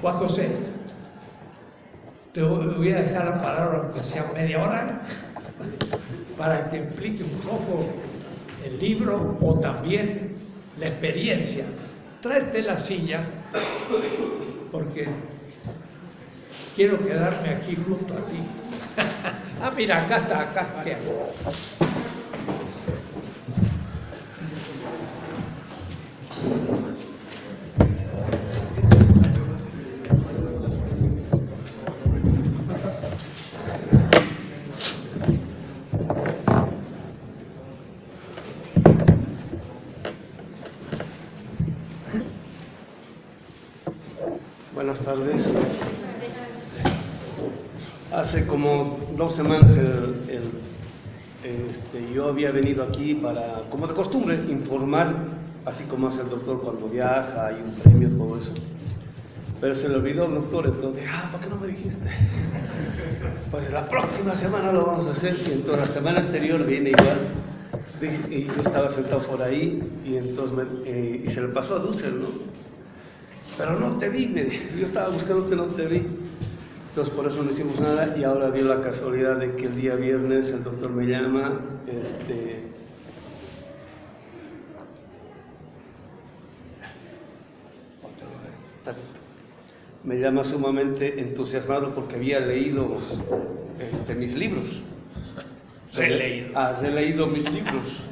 Juan José, te voy a dejar la palabra, aunque sea media hora, para que explique un poco el libro o también la experiencia. Tráete la silla, porque quiero quedarme aquí junto a ti. Ah, mira, acá está, acá. Buenas tardes. Hace como 2 semanas yo había venido aquí para, como de costumbre, informar, así como hace el doctor cuando viaja, hay un premio, todo eso. Pero se le olvidó al doctor, entonces, ¿por qué no me dijiste? Pues la próxima semana lo vamos a hacer, y entonces la semana anterior viene igual. Y yo estaba sentado por ahí, y entonces y se le pasó a Dussel, ¿no? Pero no te vi, me dijo. Yo estaba buscándote, no te vi. Entonces por eso no hicimos nada, y ahora dio la casualidad de que el día viernes el doctor me llama, me llama sumamente entusiasmado porque había leído mis libros. Releído mis libros.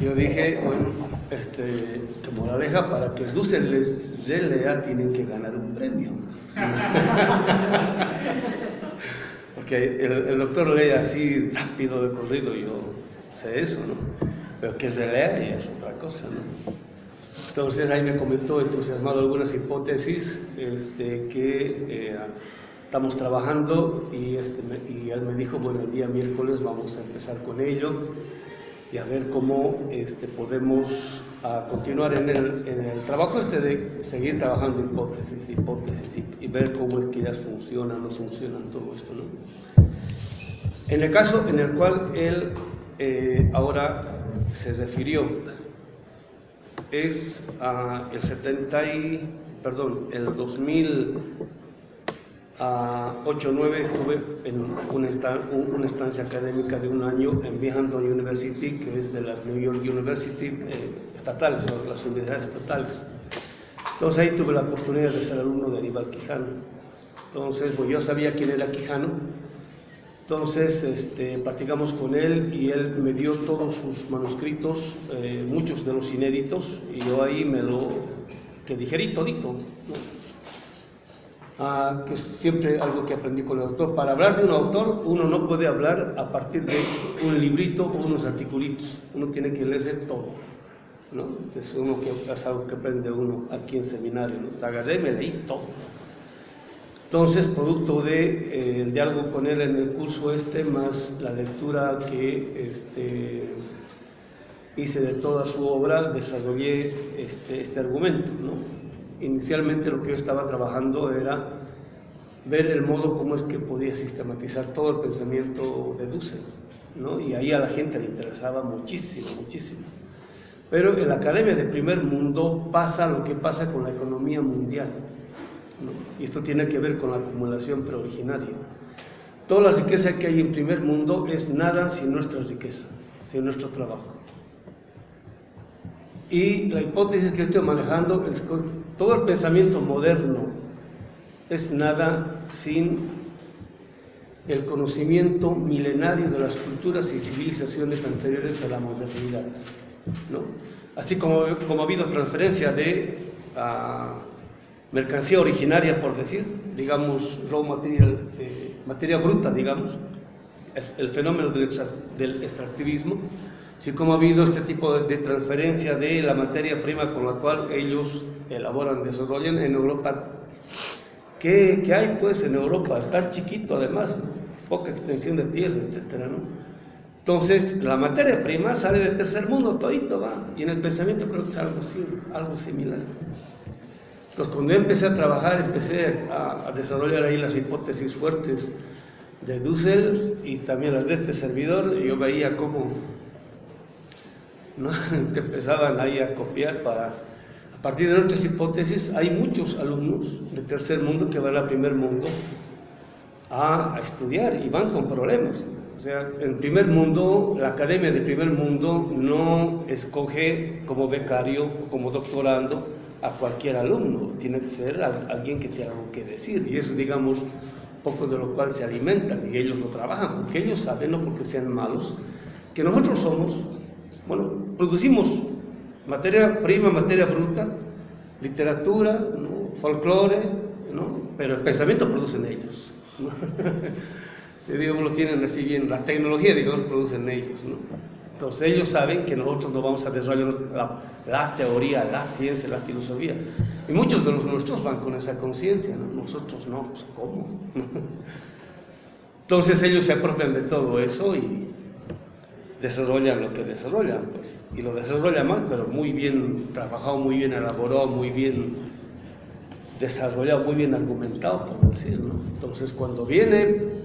Yo dije, bueno, que moraleja, para que Dussel les relea tienen que ganar un premio. Porque el doctor lee así rápido de corrido, yo sé eso, ¿no? Pero que se lea ya es otra cosa, ¿no? Entonces ahí me comentó entusiasmado algunas hipótesis que estamos trabajando, y él me dijo, bueno, el día miércoles vamos a empezar con ello y a ver cómo podemos continuar en el trabajo de seguir trabajando hipótesis y ver cómo es que ellas funcionan, no funcionan, todo esto, ¿no? En el caso en el cual él ahora se refirió, es el 2008-9 estuve en una estancia académica de 1 año en Binghamton University, que es de las New York University estatales, o las universidades estatales. Entonces ahí tuve la oportunidad de ser alumno de Aníbal Quijano. Entonces, pues yo sabía quién era Quijano. Entonces platicamos con él y él me dio todos sus manuscritos, muchos de los inéditos, y yo ahí que digerí todito, ¿no? Que es siempre algo que aprendí con el autor. Para hablar de un autor, uno no puede hablar a partir de un librito o unos articulitos, uno tiene que leerse todo, ¿no? Entonces es algo que aprende uno aquí en seminario, ¿no? Agarré y me leí todo. Entonces, producto del diálogo con él en el curso más la lectura que hice de toda su obra, desarrollé este argumento, ¿no? Inicialmente lo que yo estaba trabajando era ver el modo como es que podía sistematizar todo el pensamiento de Dussel, ¿no? Y ahí a la gente le interesaba muchísimo, muchísimo. Pero en la academia de primer mundo pasa lo que pasa con la economía mundial, ¿no? Y esto tiene que ver con la acumulación preoriginaria. Toda la riqueza que hay en primer mundo es nada sin nuestra riqueza, sin nuestro trabajo. Y la hipótesis que estoy manejando es que todo el pensamiento moderno es nada sin el conocimiento milenario de las culturas y civilizaciones anteriores a la modernidad, ¿no? Así como ha habido transferencia de mercancía originaria, por decir, digamos, raw material, materia bruta, digamos, el fenómeno del extractivismo, así como ha habido este tipo de transferencia de la materia prima con la cual ellos elaboran, desarrollan en Europa. ¿Qué hay pues en Europa? Está chiquito además, poca extensión de tierra, etcétera, ¿no? Entonces, la materia prima sale del tercer mundo, todito va, y en el pensamiento creo que es algo así, algo similar. Entonces, cuando yo empecé a trabajar, empecé a desarrollar ahí las hipótesis fuertes de Dussel y también las de este servidor, y yo veía cómo, ¿no?, que empezaban ahí a copiar para A partir de nuestras hipótesis, hay muchos alumnos de tercer mundo que van al primer mundo a estudiar y van con problemas. O sea, en primer mundo, la academia de primer mundo no escoge como becario o como doctorando a cualquier alumno, tiene que ser alguien que tenga algo que decir, y eso, digamos, poco de lo cual se alimentan, y ellos lo trabajan, porque ellos saben, no porque sean malos, que nosotros somos, bueno, producimos materia prima, materia bruta, literatura, ¿no? Folclore, ¿no? Pero el pensamiento producen ellos, ¿no? Digamos, lo tienen así bien, la tecnología, digamos, producen ellos, ¿no? Entonces ellos saben que nosotros no vamos a desarrollar la teoría, la ciencia, la filosofía, y muchos de los nuestros van con esa conciencia, ¿no? Nosotros no, pues ¿cómo? Entonces ellos se apropian de todo eso y desarrollan lo que desarrollan, pues, y lo desarrollan mal, pero muy bien trabajado, muy bien elaborado, muy bien desarrollado, muy bien argumentado, por decir, ¿no? Entonces cuando viene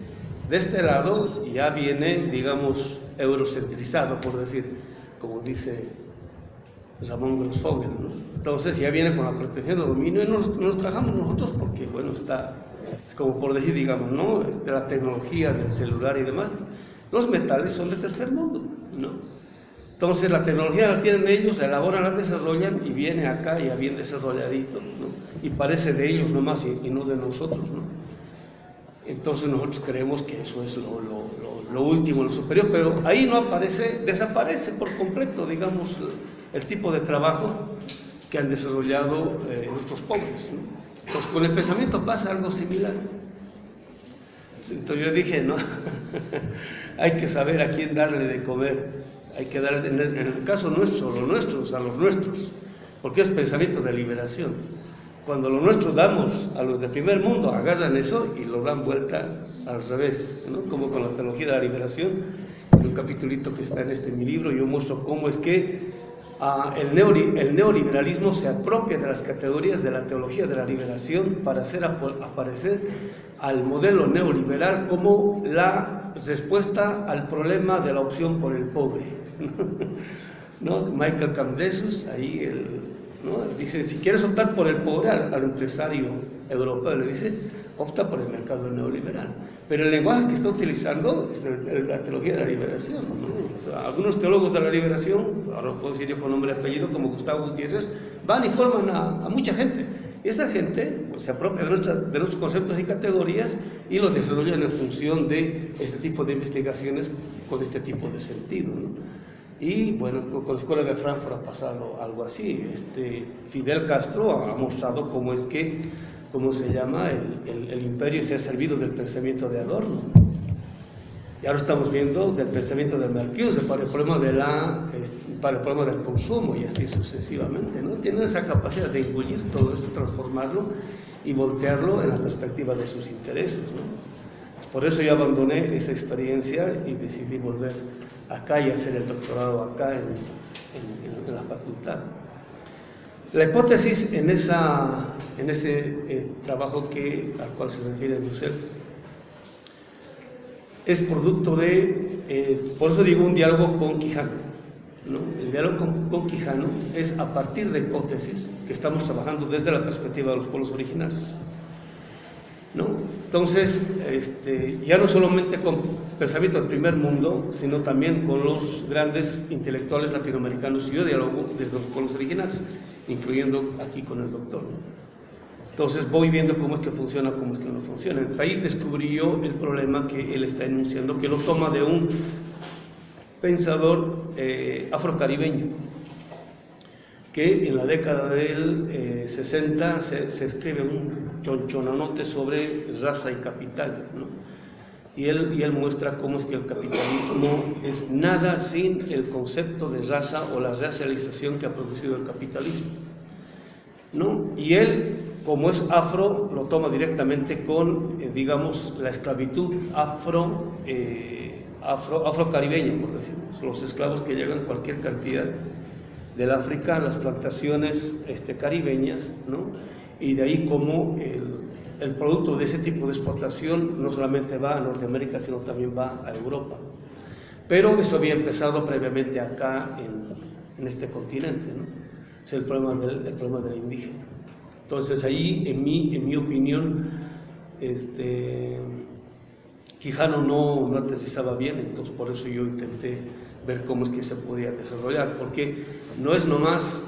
de este lado, ya viene, digamos, eurocentrizado, por decir, como dice Ramón Grossfogel, ¿no? Entonces ya viene con la protección de dominio y nos trabajamos nosotros porque, bueno, es como por decir, digamos, ¿no? De la tecnología, del celular y demás, los metales son de tercer mundo, ¿no? Entonces la tecnología la tienen ellos, la elaboran, la desarrollan y viene acá ya bien desarrolladito, ¿no? Y parece de ellos nomás y no de nosotros, ¿no? Entonces nosotros creemos que eso es lo último, lo superior, pero ahí no aparece, desaparece por completo, digamos, el tipo de trabajo que han desarrollado nuestros pobres, ¿no? Entonces con el pensamiento pasa algo similar. Entonces yo dije, no, hay que saber a quién darle de comer, hay que darle, en el caso nuestro, los nuestros, a los nuestros, porque es pensamiento de liberación. Cuando lo nuestro damos a los de primer mundo, agarran eso y lo dan vuelta al revés, ¿no? Como con la teología de la liberación, en un capitulito que está en mi libro, yo muestro cómo es que el neoliberalismo se apropia de las categorías de la teología de la liberación para hacer aparecer al modelo neoliberal como la respuesta al problema de la opción por el pobre, ¿no? Michael Camdesus, ahí ¿no? Dice, si quieres optar por el pobre, al empresario europeo le dice, opta por el mercado neoliberal. Pero el lenguaje que está utilizando es la teología de la liberación, ¿no? O sea, algunos teólogos de la liberación, ahora lo puedo decir yo con nombre y apellido, como Gustavo Gutiérrez, van y forman a mucha gente. Y esa gente se apropia de nuestros conceptos y categorías y lo desarrollan en función de este tipo de investigaciones con este tipo de sentido, ¿no? Y bueno, con la Escuela de Frankfurt ha pasado algo así. Fidel Castro ha mostrado cómo se llama, el imperio se ha servido del pensamiento de Adorno. Y ahora estamos viendo del pensamiento de Marcuse para el problema del consumo y así sucesivamente, ¿no? Tienen esa capacidad de engullir todo esto, transformarlo y voltearlo en la perspectiva de sus intereses, ¿no? Por eso yo abandoné esa experiencia y decidí volver acá y hacer el doctorado acá en la facultad. La hipótesis en ese trabajo al cual se refiere Dussel es producto por eso digo un diálogo con Quijano, ¿no? El diálogo con Quijano es a partir de hipótesis que estamos trabajando desde la perspectiva de los pueblos originarios, ¿no? Entonces, ya no solamente con pensamiento del primer mundo, sino también con los grandes intelectuales latinoamericanos, y yo dialogo desde los pueblos originarios, incluyendo aquí con el doctor, ¿no? Entonces voy viendo cómo es que funciona, cómo es que no funciona. Entonces ahí descubrí yo el problema que él está enunciando, que lo toma de un pensador afrocaribeño, que en la década del 60 se escribe un chonchonanote sobre raza y capital, ¿no? Y él muestra cómo es que el capitalismo es nada sin el concepto de raza o la racialización que ha producido el capitalismo, ¿no? Y él, como es afro, lo toma directamente con, digamos, la esclavitud afrocaribeña, por decirlo, los esclavos que llegan cualquier cantidad del África, las plantaciones caribeñas, ¿no? Y de ahí como el producto de ese tipo de exportación no solamente va a Norteamérica, sino también va a Europa. Pero eso había empezado previamente acá en este continente, ¿no? es el problema del indígena. Entonces ahí, en mi opinión, Quijano no aterrizaba bien, entonces por eso yo intenté ver cómo es que se podía desarrollar, porque no es nomás,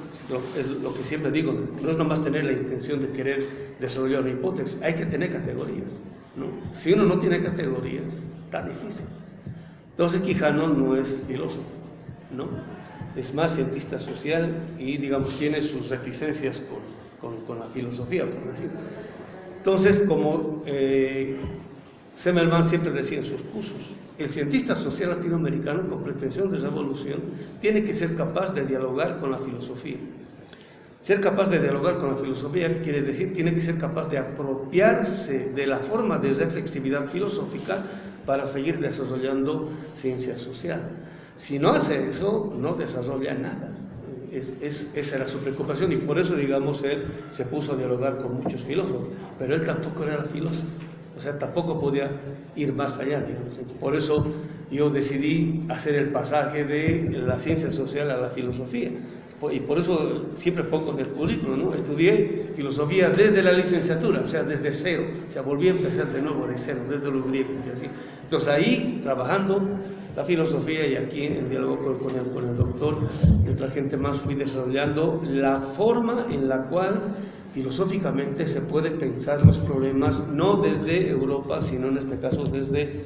lo que siempre digo, no es nomás tener la intención de querer desarrollar una hipótesis, hay que tener categorías, ¿no? Si uno no tiene categorías, está difícil. Entonces Quijano no es filósofo, ¿no? Es más cientista social y, digamos, tiene sus reticencias con la filosofía, por decirlo. Entonces, como Zemelman siempre decía en sus cursos, el cientista social latinoamericano con pretensión de revolución tiene que ser capaz de dialogar con la filosofía. Ser capaz de dialogar con la filosofía quiere decir, tiene que ser capaz de apropiarse de la forma de reflexividad filosófica para seguir desarrollando ciencia social. Si no hace eso, no desarrolla nada. Esa era su preocupación y por eso, digamos, él se puso a dialogar con muchos filósofos, pero él tampoco era filósofo. O sea, tampoco podía ir más allá, digamos. Por eso yo decidí hacer el pasaje de la ciencia social a la filosofía. Y por eso siempre pongo en el currículum, ¿no? Estudié filosofía desde la licenciatura, o sea, desde cero. O sea, volví a empezar de nuevo de cero, desde los griegos y así. Entonces ahí, trabajando la filosofía y aquí en diálogo con el doctor y otra gente más, fui desarrollando la forma en la cual filosóficamente se puede pensar los problemas no desde Europa, sino en este caso desde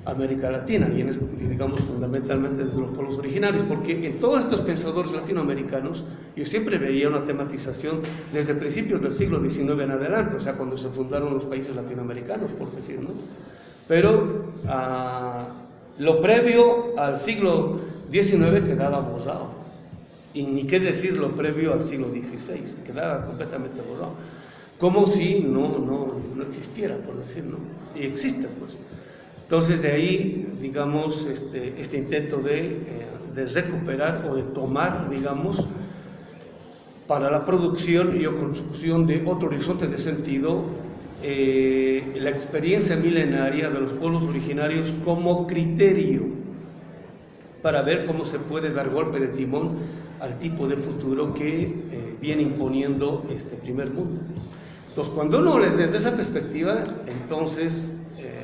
América Latina y digamos fundamentalmente desde los pueblos originarios, porque en todos estos pensadores latinoamericanos yo siempre veía una tematización desde principios del siglo XIX en adelante, o sea, cuando se fundaron los países latinoamericanos, por decir, ¿no? Pero lo previo al siglo XIX quedaba borrado. Y ni qué decir lo previo al siglo XVI, quedaba completamente borrado, como si no existiera, por decir, ¿no? Y existe, pues. Entonces, de ahí, digamos, este intento de recuperar o de tomar, digamos, para la producción y o construcción de otro horizonte de sentido, la experiencia milenaria de los pueblos originarios como criterio para ver cómo se puede dar golpe de timón al tipo de futuro que viene imponiendo este primer mundo. Entonces, cuando uno desde esa perspectiva, entonces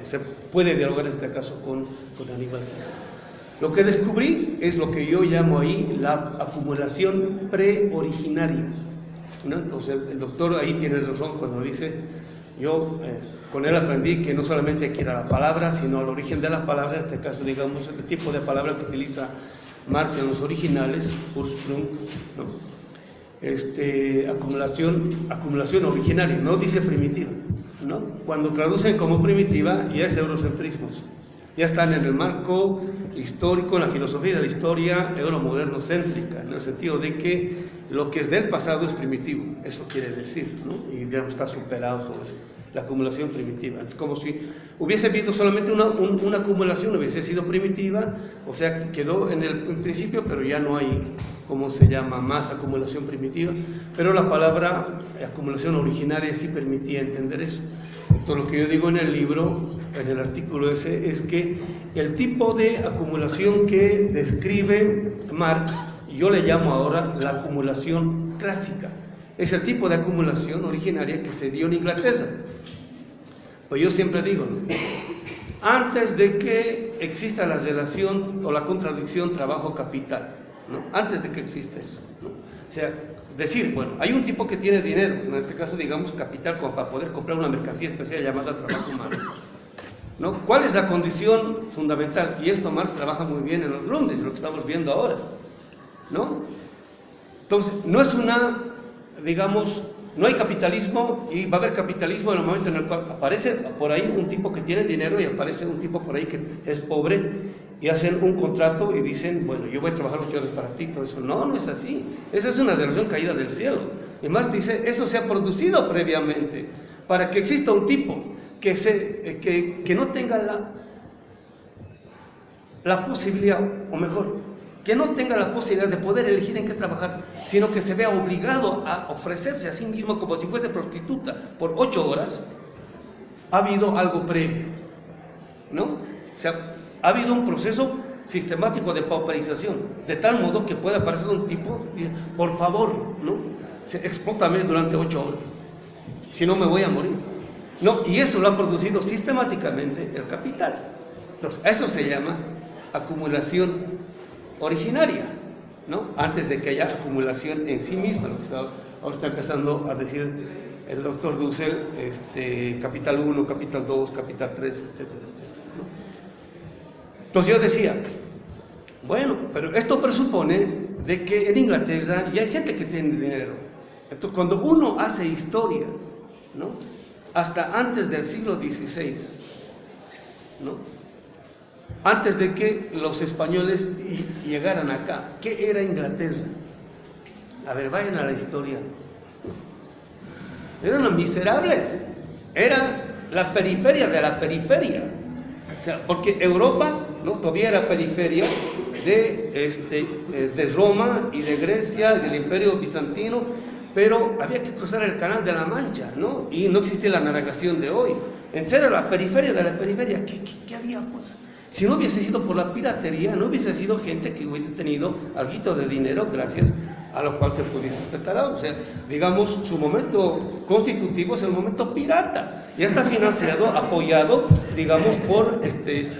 se puede dialogar en este caso con Aníbal Quijano. Lo que descubrí es lo que yo llamo ahí la acumulación preoriginaria, ¿no? Entonces, el doctor ahí tiene razón cuando dice, yo con él aprendí que no solamente hay que ir a la palabra, sino al origen de la palabra, en este caso, digamos, el tipo de palabra que utiliza Marx en los originales, Ursprung, ¿no? Acumulación originaria, no dice primitiva, ¿no? Cuando traducen como primitiva ya es eurocentrismo, ya están en el marco histórico, en la filosofía de la historia euromoderno-céntrica, en el sentido de que lo que es del pasado es primitivo, eso quiere decir, ¿no? Y ya está superado todo eso, la acumulación primitiva. Es como si hubiese habido solamente una acumulación, hubiese sido primitiva, o sea, quedó en el principio, pero ya no hay, ¿cómo se llama?, más acumulación primitiva, pero la palabra acumulación originaria sí permitía entender eso. Entonces, lo que yo digo en el libro, en el artículo ese, es que el tipo de acumulación que describe Marx, yo le llamo ahora la acumulación clásica. Es el tipo de acumulación originaria que se dio en Inglaterra. Pues yo siempre digo, ¿no?, antes de que exista la relación o la contradicción trabajo-capital, ¿no?, antes de que exista eso, ¿no?, o sea, decir, bueno, hay un tipo que tiene dinero, en este caso, digamos, capital, como para poder comprar una mercancía especial llamada trabajo humano, ¿no? ¿Cuál es la condición fundamental? Y esto Marx trabaja muy bien en los Grundrisse, lo que estamos viendo ahora, ¿no? Entonces, no es digamos, no hay capitalismo y va a haber capitalismo en el momento en el cual aparece por ahí un tipo que tiene dinero y aparece un tipo por ahí que es pobre y hacen un contrato y dicen, bueno, yo voy a trabajar 8 horas para ti, todo eso. No es así. Esa es una relación caída del cielo. Y más dice, eso se ha producido previamente para que exista un tipo que no tenga la posibilidad, o mejor, que no tenga la posibilidad de poder elegir en qué trabajar, sino que se vea obligado a ofrecerse a sí mismo como si fuese prostituta por 8 horas, ha habido algo previo, ¿no? O sea, ha habido un proceso sistemático de pauperización, de tal modo que puede aparecer un tipo y dice, por favor, ¿no? Explótame durante 8 horas, si no me voy a morir. No, y eso lo ha producido sistemáticamente el capital. Entonces, eso se llama acumulación originaria, ¿no? Antes de que haya acumulación en sí misma, lo que ahora está empezando a decir el doctor Dussel, capital 1, capital 2, capital 3, etcétera, etcétera, ¿no? Entonces yo decía, bueno, pero esto presupone de que en Inglaterra ya hay gente que tiene dinero. Entonces cuando uno hace historia, ¿no? Hasta antes del siglo XVI, ¿no? Antes de que los españoles llegaran acá, ¿qué era Inglaterra? A ver, vayan a la historia. Eran los miserables, era la periferia de la periferia. O sea, porque Europa, ¿no? Todavía era periferia de Roma y de Grecia y del Imperio Bizantino, pero había que cruzar el Canal de la Mancha, ¿no? Y no existía la navegación de hoy. Entonces era la periferia de la periferia. ¿Qué había, pues? Si no hubiese sido por la piratería, no hubiese sido gente que hubiese tenido algo de dinero gracias a lo cual se pudiese respetar. O sea, digamos, su momento constitutivo es el momento pirata. Ya está financiado, apoyado, digamos, por Enrique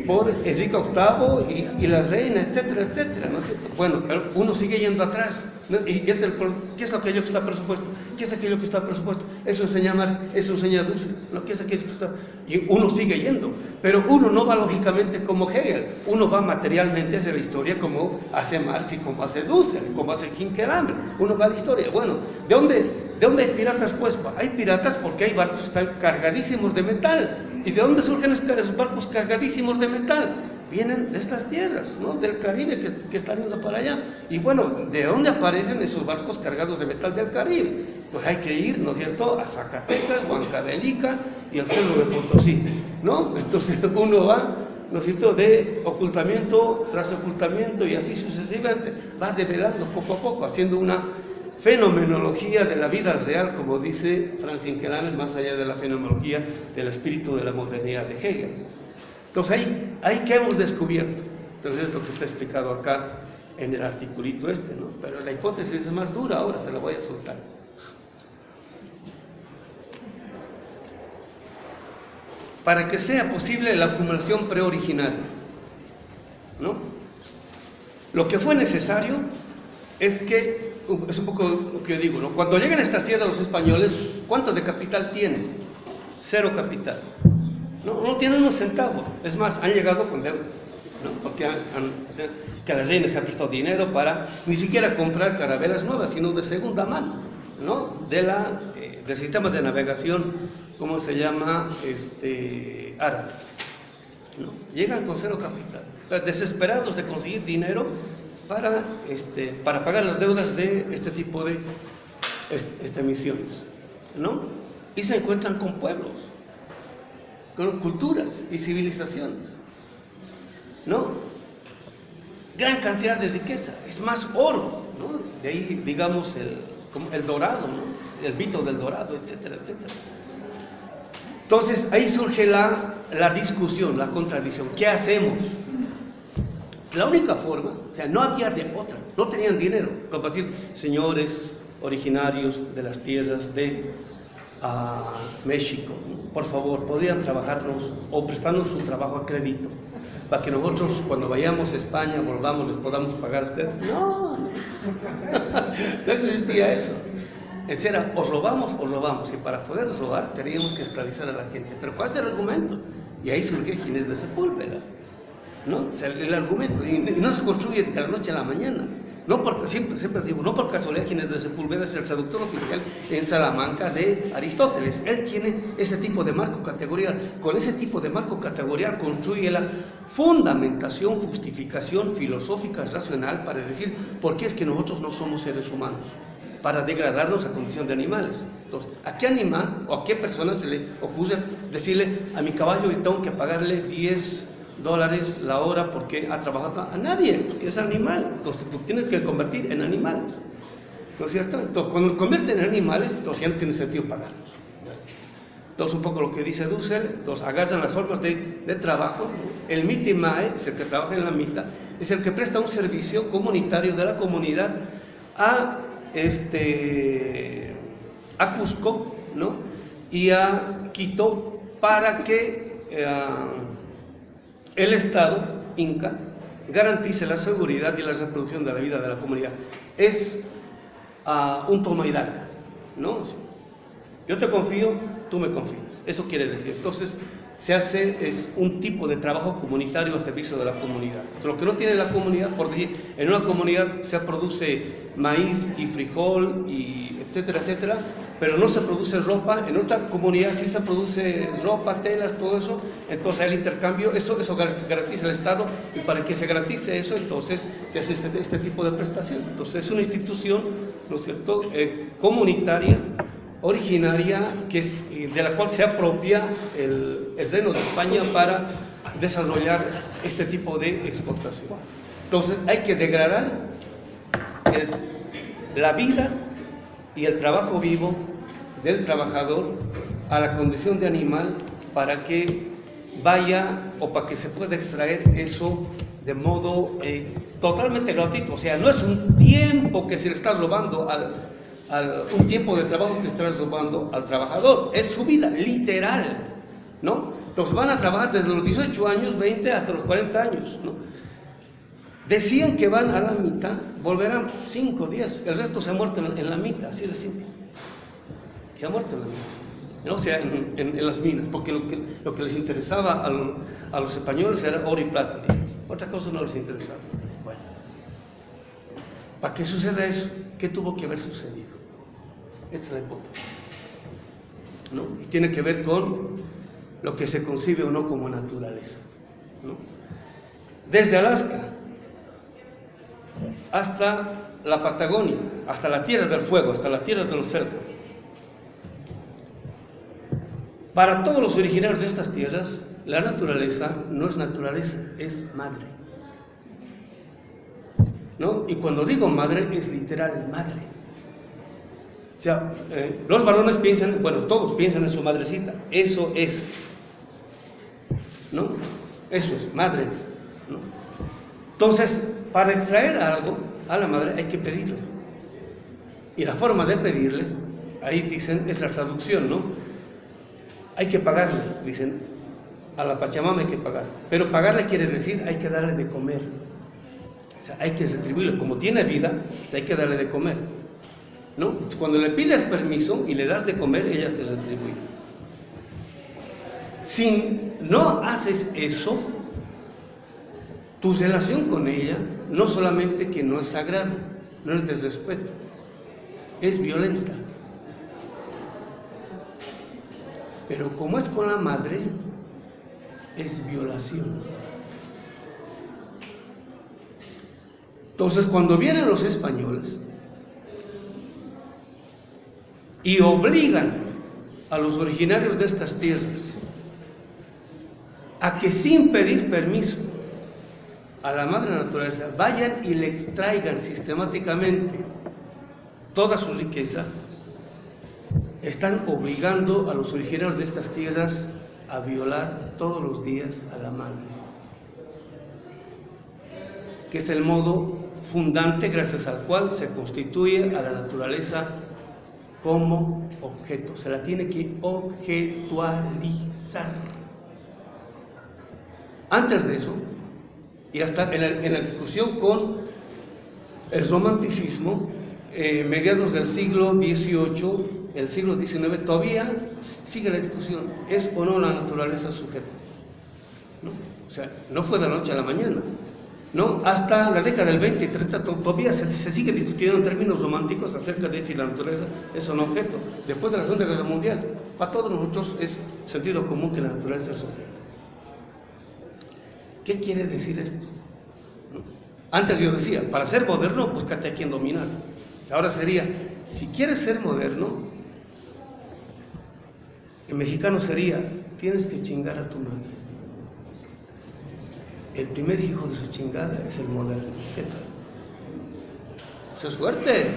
VIII y la reina, etcétera, etcétera, ¿no es cierto? Bueno, pero uno sigue yendo atrás, ¿no? ¿Y ¿qué es aquello que está presupuesto? ¿Qué es aquello que está presupuesto? Eso enseña Dussel, ¿no? ¿Qué es aquello que está? Y uno sigue yendo, pero uno no va lógicamente como Hegel, uno va materialmente hacia la historia como hace Marx y como hace Dussel, como hace Hinkelhammer, uno va a la historia. Bueno, ¿de dónde hay piratas? Pues hay piratas porque hay barcos que están cargadísimos de metal. ¿Y de dónde surgen esos barcos cargadísimos de metal? Vienen de estas tierras, ¿no? Del Caribe que están yendo para allá. Y bueno, ¿de dónde aparecen esos barcos cargados de metal del Caribe? Pues hay que ir, ¿no es cierto?, a Zacatecas, Huancavelica y al Cerro de Potosí, ¿no? Entonces uno va, ¿no es cierto?, de ocultamiento tras ocultamiento y así sucesivamente, va develando poco a poco, haciendo una fenomenología de la vida real, como dice Franz Hinkelhammer, más allá de la fenomenología del espíritu de la modernidad de Hegel. Entonces ahí que hemos descubierto, entonces esto que está explicado acá en el articulito ¿no? Pero la hipótesis es más dura, ahora se la voy a soltar. Para que sea posible la acumulación preoriginaria, ¿no? Lo que fue necesario es un poco lo que yo digo, ¿no? Cuando llegan a estas tierras los españoles, ¿cuánto de capital tienen? 0 capital. No tienen un centavo. Es más, han llegado con deudas, ¿no? Porque que a las reinas se ha visto dinero para ni siquiera comprar carabelas nuevas, sino de segunda mano, ¿no? Del sistema de navegación, ¿cómo se llama? Árabe, ¿no? Llegan con 0 capital, desesperados de conseguir dinero para pagar las deudas de este tipo de misiones, ¿no? Y se encuentran con pueblos, con culturas y civilizaciones, ¿no? Gran cantidad de riqueza, es más oro, ¿no? De ahí, digamos, el dorado, ¿no? El mito del dorado, etcétera, etcétera. Entonces, ahí surge la discusión, la contradicción. ¿Qué hacemos? La única forma, o sea, no había de otra, no tenían dinero, como decir, señores originarios de las tierras de México, por favor, podrían trabajarnos o prestarnos su trabajo a crédito, para que nosotros cuando vayamos a España, volvamos, les podamos pagar a ustedes. No existía eso. Etcétera, os robamos, y para poder robar teníamos que esclavizar a la gente. Pero ¿cuál es el argumento? Y ahí surge Ginés de Sepúlveda, ¿no? O sea, el argumento, y no se construye de la noche a la mañana. No porque, siempre digo, no por casualidad Ginés de Sepúlveda es el traductor oficial en Salamanca de Aristóteles. Él tiene ese tipo de marco categorial. Con ese tipo de marco categorial construye la fundamentación, justificación filosófica, racional, para decir por qué es que nosotros no somos seres humanos, para degradarnos a condición de animales. Entonces, ¿a qué animal o a qué persona se le ocurre decirle a mi caballo tengo que pagarle $10 la hora porque ha trabajado? A nadie, porque es animal. Entonces tú tienes que convertir en animales, ¿no es cierto? Entonces cuando nos convierten en animales, entonces ya no tiene sentido pagarnos. Entonces, un poco lo que dice Dussel, entonces agarran las formas de trabajo. El Mitimae, es el que trabaja en la mitad, es el que presta un servicio comunitario de la comunidad a Cusco, ¿no? Y a Quito, para que el Estado inca garantice la seguridad y la reproducción de la vida de la comunidad. Es un toma y daca, ¿no? Yo te confío, tú me confías. Eso quiere decir. Entonces, es un tipo de trabajo comunitario al servicio de la comunidad. Lo que no tiene la comunidad, por decir, en una comunidad se produce maíz y frijol, y etcétera, etcétera, pero no se produce ropa. En otra comunidad sí se produce ropa, telas, todo eso. Entonces el intercambio, eso garantiza el Estado, y para que se garantice eso, entonces se hace este tipo de prestación. Entonces es una institución, ¿no es cierto?, comunitaria, originaria, de la cual se apropia el Reino de España para desarrollar este tipo de exportación. Entonces hay que degradar la vida y el trabajo vivo del trabajador a la condición de animal, para que vaya, o para que se pueda extraer eso de modo totalmente gratuito. O sea, no es un tiempo que se le está robando un tiempo de trabajo que estás robando al trabajador, es su vida, literal, ¿no? Entonces van a trabajar desde los 18 años, 20 hasta los 40 años, ¿no? Decían que van a la mitad, volverán 5 días, el resto se ha muerto en la mitad, así de simple. Se ha muerto en la mitad, ¿no? O sea, en las minas, porque lo que les interesaba a los españoles era oro y plata, otras cosas no les interesaba. Bueno, para que suceda eso, ¿qué tuvo que haber sucedido? Esta es la hipótesis, ¿no? Y tiene que ver con lo que se concibe o no como naturaleza, ¿no? Desde Alaska hasta la Patagonia, hasta la Tierra del Fuego, hasta la Tierra de los Cerdos. Para todos los originarios de estas tierras, la naturaleza no es naturaleza, es madre, ¿no? Y cuando digo madre, es literal, madre. O sea, los varones piensan, bueno, todos piensan en su madrecita, eso es, ¿no? Eso es, madre es, ¿no? Entonces, para extraer algo a la madre hay que pedirle. Y la forma de pedirle, ahí dicen, es la traducción, ¿no? Hay que pagarle, dicen, a la Pachamama hay que pagar. Pero pagarle quiere decir, hay que darle de comer. O sea, hay que retribuirle. Como tiene vida, hay que darle de comer, ¿no? Cuando le pides permiso y le das de comer, ella te retribuye. Si no haces eso, tu relación con ella no solamente que no es sagrada, no es de respeto, es violenta. Pero como es con la madre, es violación. Entonces, cuando vienen los españoles y obligan a los originarios de estas tierras a que sin pedir permiso a la madre naturaleza vayan y le extraigan sistemáticamente toda su riqueza, están obligando a los originarios de estas tierras a violar todos los días a la madre, que es el modo fundante gracias al cual se constituye a la naturaleza como objeto. Se la tiene que objetualizar. Antes de eso, y hasta en la discusión con el romanticismo, mediados del siglo XVIII, el siglo XIX, todavía sigue la discusión, ¿es o no la naturaleza sujeto? ¿No? O sea, no fue de la noche a la mañana, ¿no? Hasta la década del 20 y 30 todavía se sigue discutiendo en términos románticos acerca de si la naturaleza es un objeto. Después de la Segunda Guerra Mundial, para todos nosotros es sentido común que la naturaleza es objeto. ¿Qué quiere decir esto? ¿No? Antes yo decía, para ser moderno, búscate a quien dominar. Ahora sería, si quieres ser moderno, en mexicano sería, tienes que chingar a tu madre. El primer hijo de su chingada es el moderno. ¿Qué tal? Eso es fuerte,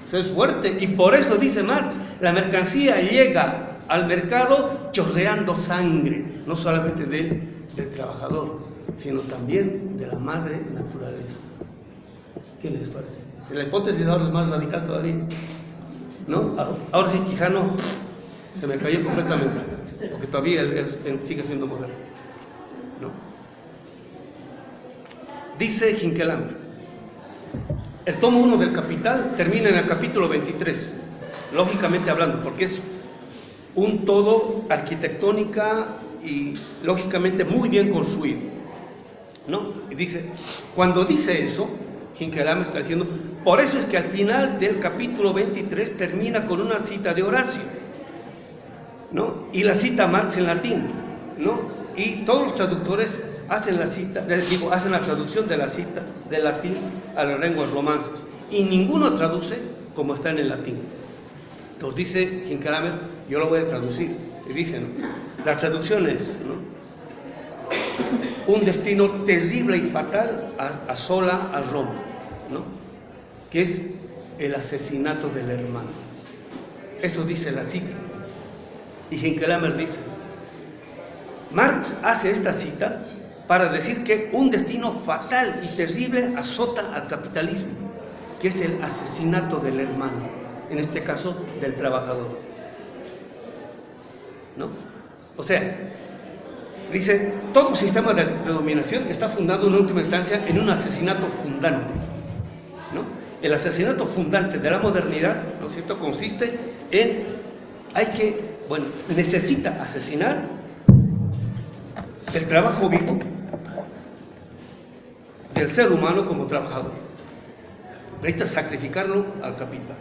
eso es fuerte. Y por eso dice Marx, la mercancía llega al mercado chorreando sangre, no solamente del trabajador, sino también de la madre naturaleza. ¿Qué les parece? Si la hipótesis ahora es más radical todavía, ¿no? Ahora sí Quijano se me cayó completamente, porque todavía él sigue siendo moderno, ¿no? Dice Hinckelammer, el tomo 1 del Capital termina en el capítulo 23, lógicamente hablando, porque es un todo arquitectónica y lógicamente muy bien construido, ¿no? Y dice, cuando dice eso, Hinckelammer está diciendo, por eso es que al final del capítulo 23 termina con una cita de Horacio, ¿no? Y la cita Marx en latín, ¿no? Y todos los traductores hacen la traducción de la cita del latín a las lenguas romances, y ninguno traduce como está en el latín. Entonces dice Hinckelammer, yo lo voy a traducir, y dice, ¿no? La traducción es, ¿no? Un destino terrible y fatal asola a Roma, ¿no? Que es el asesinato del hermano. Eso dice la cita. Y Hinckelammer dice, Marx hace esta cita para decir que un destino fatal y terrible azota al capitalismo, que es el asesinato del hermano, en este caso del trabajador, ¿no? O sea, dice, todo sistema de dominación está fundado en última instancia en un asesinato fundante, ¿no? El asesinato fundante de la modernidad, ¿no es cierto?, consiste en, necesita asesinar el trabajo vivo del ser humano como trabajador. Necesita sacrificarlo al capital.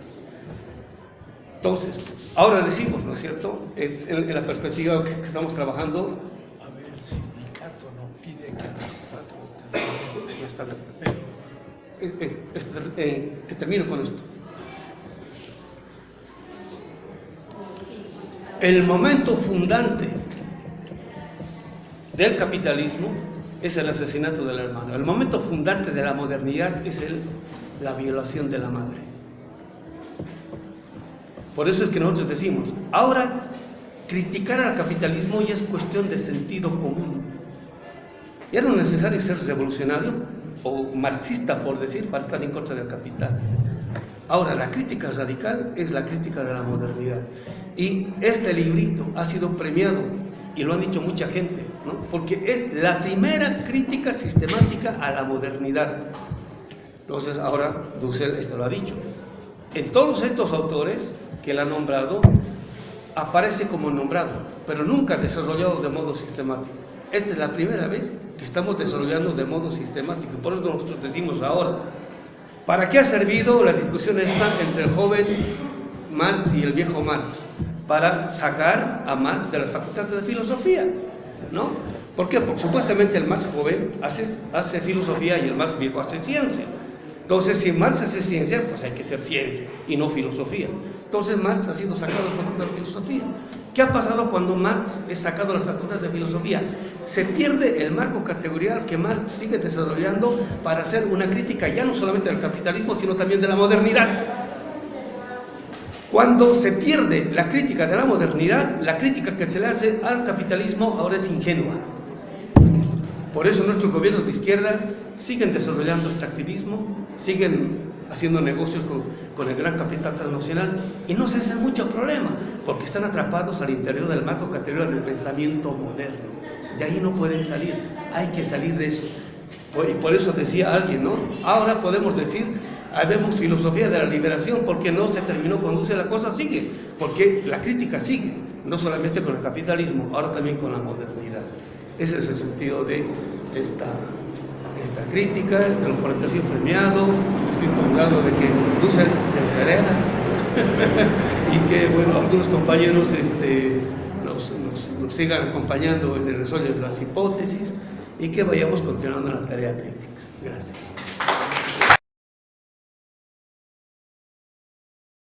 Entonces, ahora decimos, ¿no es cierto?, en la perspectiva que estamos trabajando. A ver, el sindicato no pide que a las 4 Ya está bien. Que termino con esto. El momento fundante del capitalismo es el asesinato del hermano. El momento fundante de la modernidad es la violación de la madre. Por eso es que nosotros decimos, ahora criticar al capitalismo ya es cuestión de sentido común. Ya no es necesario ser revolucionario o marxista, por decir, para estar en contra del capital. Ahora, la crítica radical es la crítica de la modernidad. Y este librito ha sido premiado, y lo han dicho mucha gente, ¿no?, porque es la primera crítica sistemática a la modernidad. Entonces, ahora Dussel esto lo ha dicho. En todos estos autores que él ha nombrado, aparece como nombrado, pero nunca desarrollado de modo sistemático. Esta es la primera vez que estamos desarrollando de modo sistemático. Por eso nosotros decimos ahora, ¿para qué ha servido la discusión esta entre el joven Marx y el viejo Marx? Para sacar a Marx de la facultad de filosofía, ¿no? ¿Por qué? Porque supuestamente el Marx joven hace filosofía y el Marx viejo hace ciencia. Entonces, si Marx hace ciencia, pues hay que ser ciencia y no filosofía. Entonces, Marx ha sido sacado de la facultad de filosofía. ¿Qué ha pasado cuando Marx es sacado de las facultades de filosofía? Se pierde el marco categorial que Marx sigue desarrollando para hacer una crítica ya no solamente del capitalismo, sino también de la modernidad. Cuando se pierde la crítica de la modernidad, la crítica que se le hace al capitalismo ahora es ingenua. Por eso nuestros gobiernos de izquierda siguen desarrollando extractivismo, siguen haciendo negocios con el gran capital transnacional y no se hacen mucho problema, porque están atrapados al interior del marco categorial del pensamiento moderno. De ahí no pueden salir, hay que salir de eso. Y por eso decía alguien, ¿no? Ahora podemos decir, habemos filosofía de la liberación, porque no se terminó cuando la cosa sigue, porque la crítica sigue, no solamente con el capitalismo, ahora también con la modernidad. Ese es el sentido de esta crítica. El oponente ha sido premiado, estoy encantado de que Dussel deseara y que, bueno, algunos compañeros nos sigan acompañando en el desarrollo de las hipótesis y que vayamos continuando en la tarea crítica. Gracias.